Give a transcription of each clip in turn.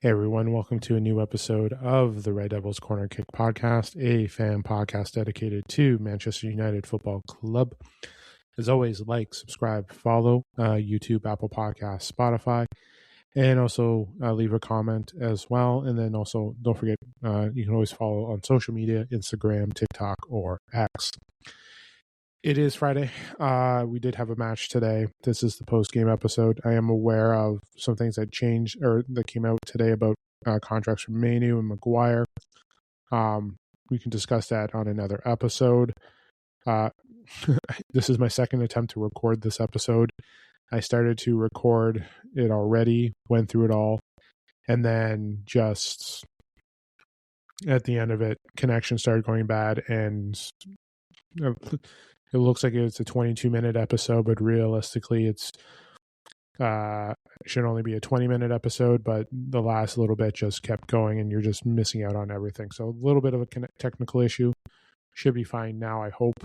Hey everyone, welcome to a new episode of the Red Devils Corner Kick podcast, a fan podcast dedicated to Manchester United Football Club. As always, like, subscribe, follow YouTube, Apple Podcasts, Spotify, and also leave a comment as well. And then also, don't forget, you can always follow on social media, Instagram, TikTok, or X. It is Friday. We did have a match today. This is the post-game episode. I am aware of some things that changed or that came out today about contracts from Manu and Maguire. We can discuss that on another episode. This is my second attempt to record this episode. I started to record it already, went through it all, and then just at the end of it, connection started going bad, and it looks like it's a 22-minute episode, but realistically it should only be a 20-minute episode, but the last little bit just kept going and you're just missing out on everything. So a little bit of a technical issue. Should be fine now, I hope.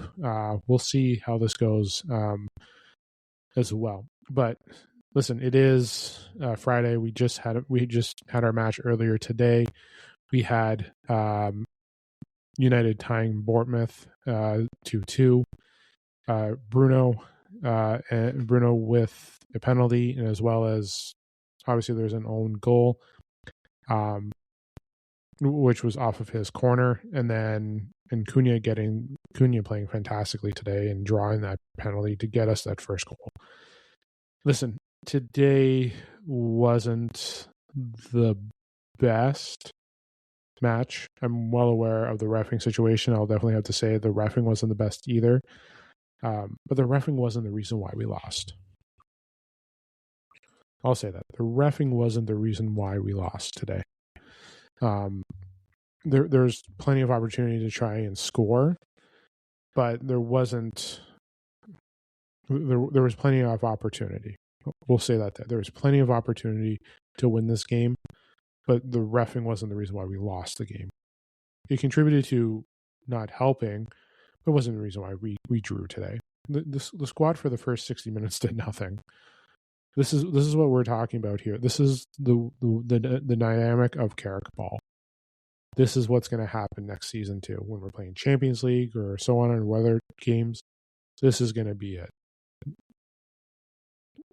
We'll see how this goes as well. But listen, it is Friday. We just had our match earlier today. We had United tying Bournemouth 2-2. Bruno with a penalty, and as well as obviously there's an own goal, which was off of his corner, and Cunha playing fantastically today and drawing that penalty to get us that first goal. Listen, today wasn't the best match. I'm well aware of the reffing situation. I'll definitely have to say the reffing wasn't the best either. But the reffing wasn't the reason why we lost. I'll say that. The reffing wasn't the reason why we lost today. There's plenty of opportunity to try and score, but there wasn't. There was plenty of opportunity. We'll say that there was plenty of opportunity to win this game, but the reffing wasn't the reason why we lost the game. It contributed to not helping. It wasn't the reason why we drew today. The squad for the first 60 minutes did nothing. This is what we're talking about here. This is the dynamic of Carrick ball. This is what's going to happen next season too, when we're playing Champions League or so on and other games. This is going to be it.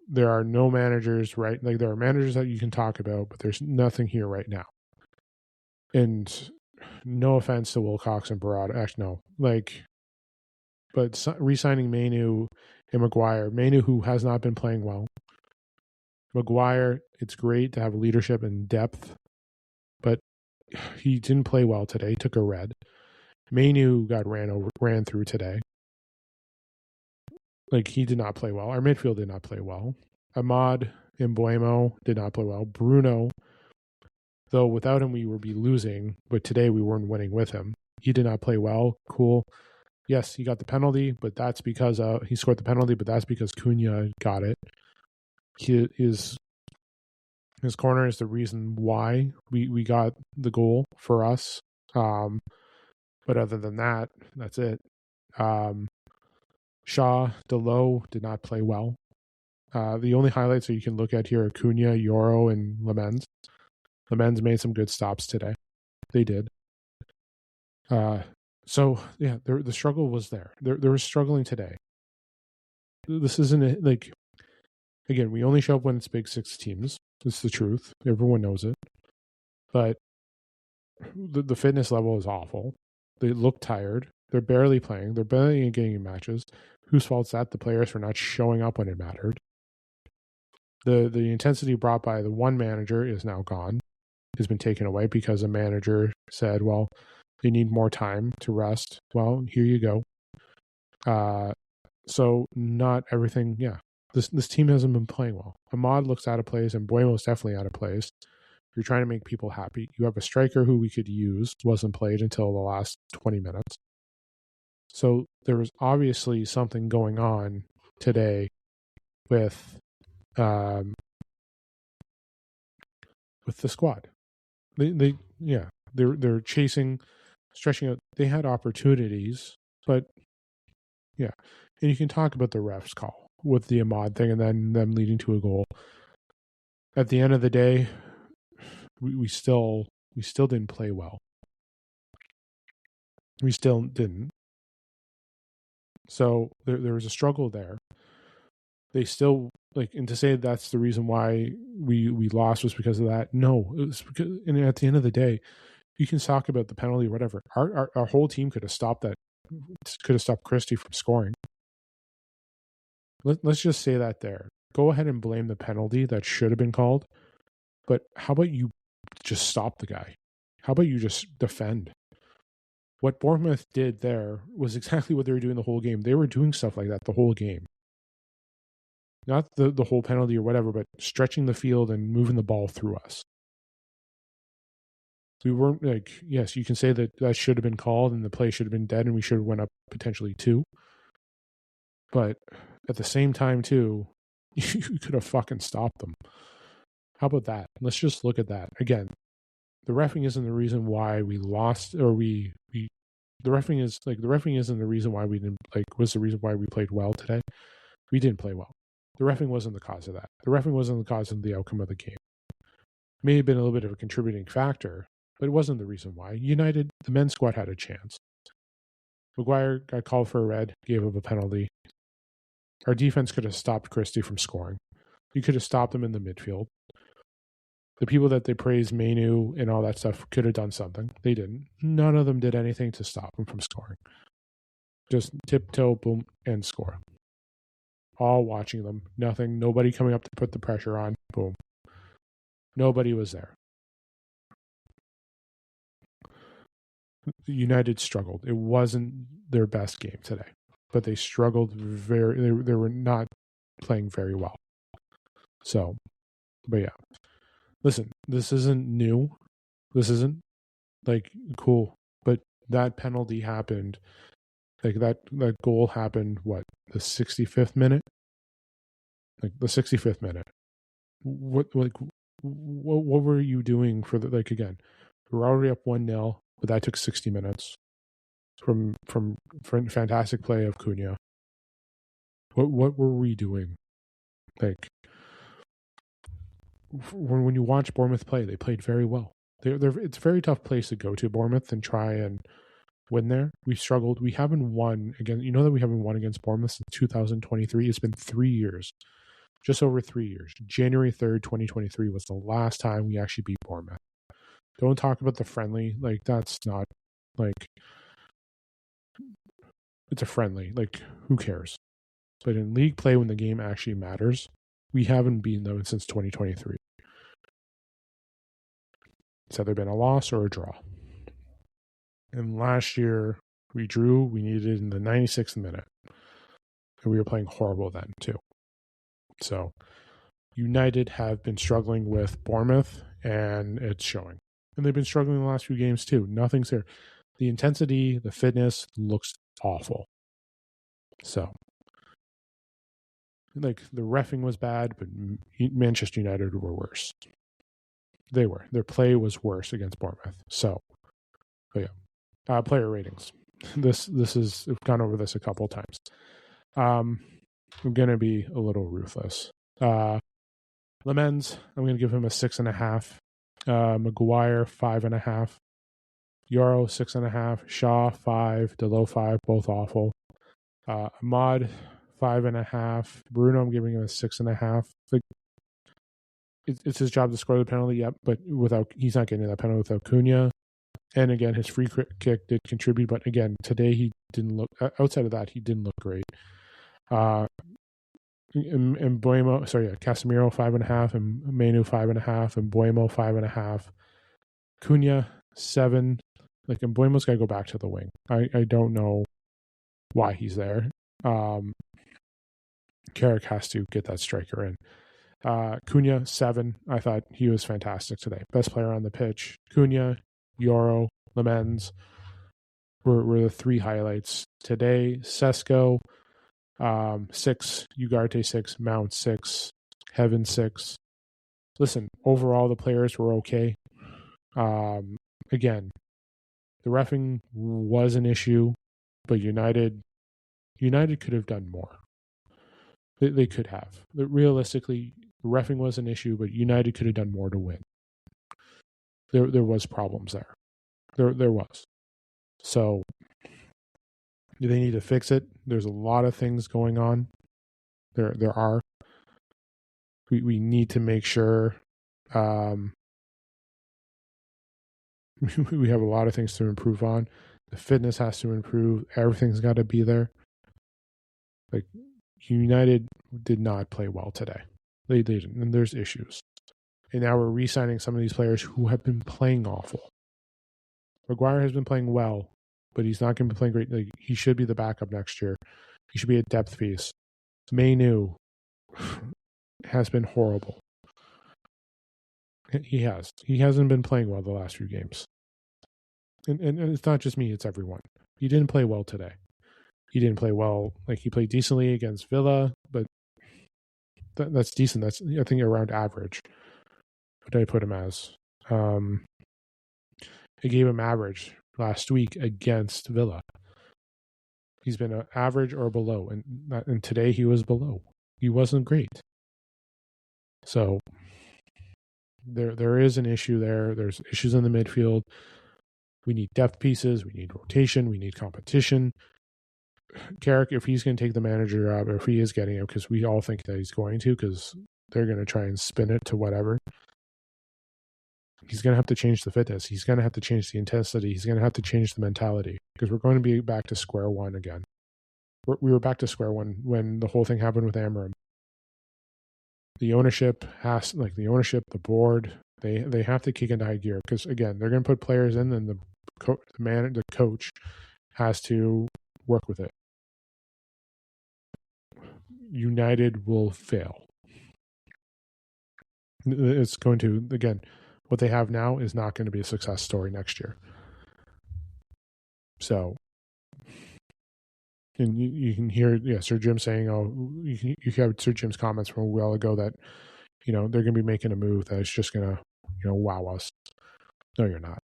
There are no managers, right? Like there are managers that you can talk about, but there's nothing here right now. And no offense to Wilcox and Barada. Actually, no. But re-signing Manu and Maguire. Manu, who has not been playing well. Maguire, it's great to have leadership and depth, but he didn't play well today. He took a red. Manu got ran through today. He did not play well. Our midfield did not play well. Ahmad and Mbeumo did not play well. Bruno, though without him we would be losing, but today we weren't winning with him. He did not play well. Cool. Yes, he got the penalty, but that's because he scored the penalty, but that's because Cunha got it. His corner is the reason why we got the goal for us. But other than that, that's it. Shaw, Delo did not play well. The only highlights that you can look at here are Cunha, Yoro, and Lemens. Lemens made some good stops today. They did. So, yeah, the struggle was there. There was struggling today. This isn't again, we only show up when it's Big Six teams. It's the truth. Everyone knows it. But the fitness level is awful. They look tired. They're barely playing. They're barely getting in matches. Whose fault is that? The players for not showing up when it mattered. The intensity brought by the one manager is now gone. Has been taken away because a manager said, well, they need more time to rest. Well, here you go. So not everything, yeah. This team hasn't been playing well. Ahmad looks out of place, and Mbeumo's definitely out of place. You're trying to make people happy. You have a striker who we could use, wasn't played until the last 20 minutes. So there was obviously something going on today with the squad. They're chasing, stretching out. They had opportunities, but yeah. And you can talk about the refs call with the Ahmad thing and then them leading to a goal. At the end of the day, we still didn't play well. We still didn't. So there was a struggle there. They still and to say that's the reason why we lost was because of that. No, it was because, and at the end of the day, you can talk about the penalty or whatever. Our whole team could have stopped that. Could have stopped Christie from scoring. Let's just say that there. Go ahead and blame the penalty that should have been called. But how about you just stop the guy? How about you just defend? What Bournemouth did there was exactly what they were doing the whole game. They were doing stuff like that the whole game. Not the whole penalty or whatever, but stretching the field and moving the ball through us. We weren't yes, you can say that should have been called and the play should have been dead and we should have went up potentially 2. But at the same time, too, you could have fucking stopped them. How about that? Let's just look at that. Again, the reffing isn't the reason why we lost or the reffing isn't the reason why we didn't was the reason why we played well today. We didn't play well. The reffing wasn't the cause of that. The reffing wasn't the cause of the outcome of the game. It may have been a little bit of a contributing factor, but it wasn't the reason why. United, the men's squad had a chance. Maguire got called for a red, gave up a penalty. Our defense could have stopped Christie from scoring. You could have stopped him in the midfield. The people that they praised, Manu and all that stuff, could have done something. They didn't. None of them did anything to stop him from scoring. Just tiptoe, boom, and score. All watching them. Nothing. Nobody coming up to put the pressure on. Boom. Nobody was there. United struggled. It wasn't their best game today, but they struggled they were not playing very well. So, but yeah. Listen, this isn't new. This isn't cool, but that penalty happened. That goal happened, what, the 65th minute? The 65th minute. What were you doing for again, we're already up 1-0, but that took 60 minutes from fantastic play of Cunha. What were we doing? When you watch Bournemouth play, they played very well. It's a very tough place to go to, Bournemouth, and try and win there. We struggled. We haven't won again. You know that we haven't won against Bournemouth since 2023. It's been 3 years, just over 3 years. January 3rd, 2023 was the last time we actually beat Bournemouth. Don't talk about the friendly. That's not it's a friendly. Who cares? But in league play, when the game actually matters, we haven't beaten them since 2023. It's either been a loss or a draw. And last year, we drew. We needed it in the 96th minute. And we were playing horrible then, too. So, United have been struggling with Bournemouth, and it's showing. And they've been struggling the last few games, too. Nothing's there. The intensity, the fitness looks awful. So, the reffing was bad, but Manchester United were worse. They were. Their play was worse against Bournemouth. So, but yeah. Player ratings. This is, we've gone over this a couple of times. I'm going to be a little ruthless. Lemens, I'm going to give him a 6.5. Maguire, 5.5. Euro, 6.5. Shaw, 5. Delo, 5. Both awful. Ahmad, 5.5. Bruno, I'm giving him a 6.5. It's his job to score the penalty, yep, but he's not getting that penalty without Cunha. And again, his free kick did contribute, but again, today he didn't look. Outside of that, he didn't look great. And Buemo, Casemiro 5.5, and Manu 5.5, and Buemo 5.5. Cunha 7. And Buemo's got to go back to the wing. I don't know why he's there. Carrick has to get that striker in. Cunha 7. I thought he was fantastic today. Best player on the pitch. Cunha, Euro, Lemens were the 3 highlights today. Sesko 6, Ugarte 6, Mount 6, Heaven 6. Listen, overall the players were okay. Again, the reffing was an issue, but United could have done more. They could have. But realistically, reffing was an issue, but United could have done more to win. there was problems there. There was. So they need to fix it. There's a lot of things going on. There are. We need to make sure we have a lot of things to improve on. The fitness has to improve. Everything's got to be there. Like, United did not play well today. They didn't, and there's issues. And now we're re-signing some of these players who have been playing awful. Maguire has been playing well, but he's not going to be playing great. Like, he should be the backup next year. He should be a depth piece. Mainu has been horrible. He has. He hasn't been playing well the last few games. And it's not just me, it's everyone. He didn't play well today. He didn't play well. Like, he played decently against Villa, but that's decent. That's, I think, around average. What did I put him as? I gave him average last week against Villa. He's been average or below, and today he was below. He wasn't great. So there is an issue there. There's issues in the midfield. We need depth pieces. We need rotation. We need competition. Carrick, if he's going to take the manager job, if he is getting it, because we all think that he's going to, because they're going to try and spin it to whatever, he's going to have to change the fitness. He's going to have to change the intensity. He's going to have to change the mentality, because we're going to be back to square one again. We were back to square one when the whole thing happened with Amarim. The ownership, the board, they have to kick into high gear, because, again, they're going to put players in, and the coach has to work with it. United will fail. It's going to, again, what they have now is not going to be a success story next year. So, and you can hear, Sir Jim saying, you have Sir Jim's comments from a while ago that, they're going to be making a move that is just going to, wow us. No, you're not.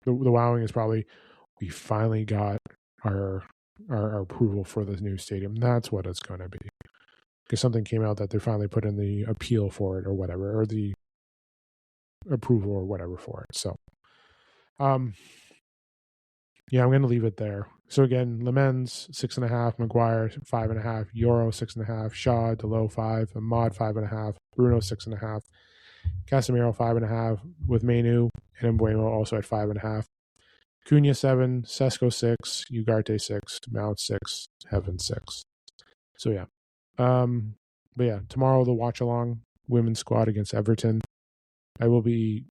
The wowing is probably, we finally got our approval for the new stadium. That's what it's going to be. Because something came out that they finally put in the appeal for it or whatever, or the approval or whatever for it. So, I'm going to leave it there. So again, Lemens 6.5, Maguire 5.5, Euro 6.5, Shaw, Delo 5, Ahmad 5.5, Bruno 6.5, Casemiro 5.5, with Mainu and Mbuemo also at 5.5. Cunha 7, Sesko 6, Ugarte 6, Mount 6, Heaven 6. So yeah. But yeah, tomorrow the watch along women's squad against Everton. I will be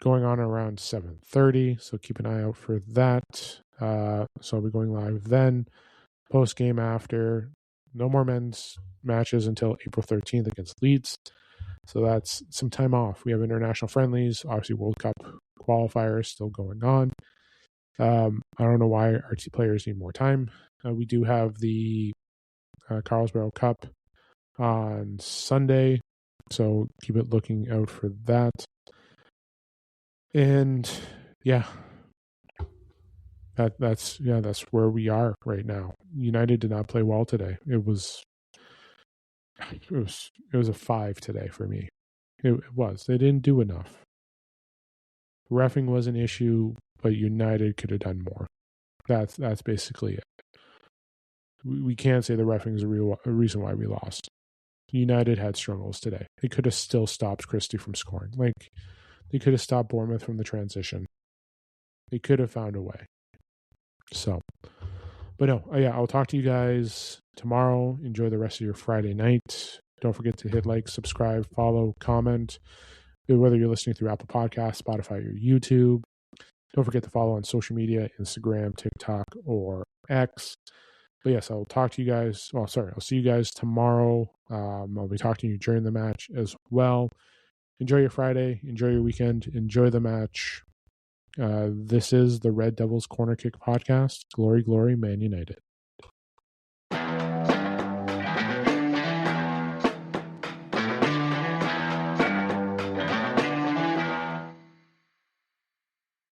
going on around 7:30, so keep an eye out for that. So I'll be going live then. Post game after. No more men's matches until April 13th against Leeds. So that's some time off. We have international friendlies. Obviously, World Cup qualifiers still going on. I don't know why our players need more time. We do have the Carlsborough Cup on Sunday, so keep it looking out for that. And yeah, that's where we are right now. United did not play well today. It was a 5 today for me. It was. They didn't do enough. Reffing was an issue, but United could have done more. That's basically it. We can't say the reffing is a reason why we lost. United had struggles today. They could have still stopped Christie from scoring. Like, they could have stopped Bournemouth from the transition. They could have found a way. So, but no, I'll talk to you guys tomorrow. Enjoy the rest of your Friday night. Don't forget to hit like, subscribe, follow, comment, whether you're listening through Apple Podcasts, Spotify, or YouTube. Don't forget to follow on social media, Instagram, TikTok, or X. But yes, I'll talk to you guys. I'll see you guys tomorrow. I'll be talking to you during the match as well. Enjoy your Friday. Enjoy your weekend. Enjoy the match. This is the Red Devils Corner Kick podcast. Glory, glory, Man United.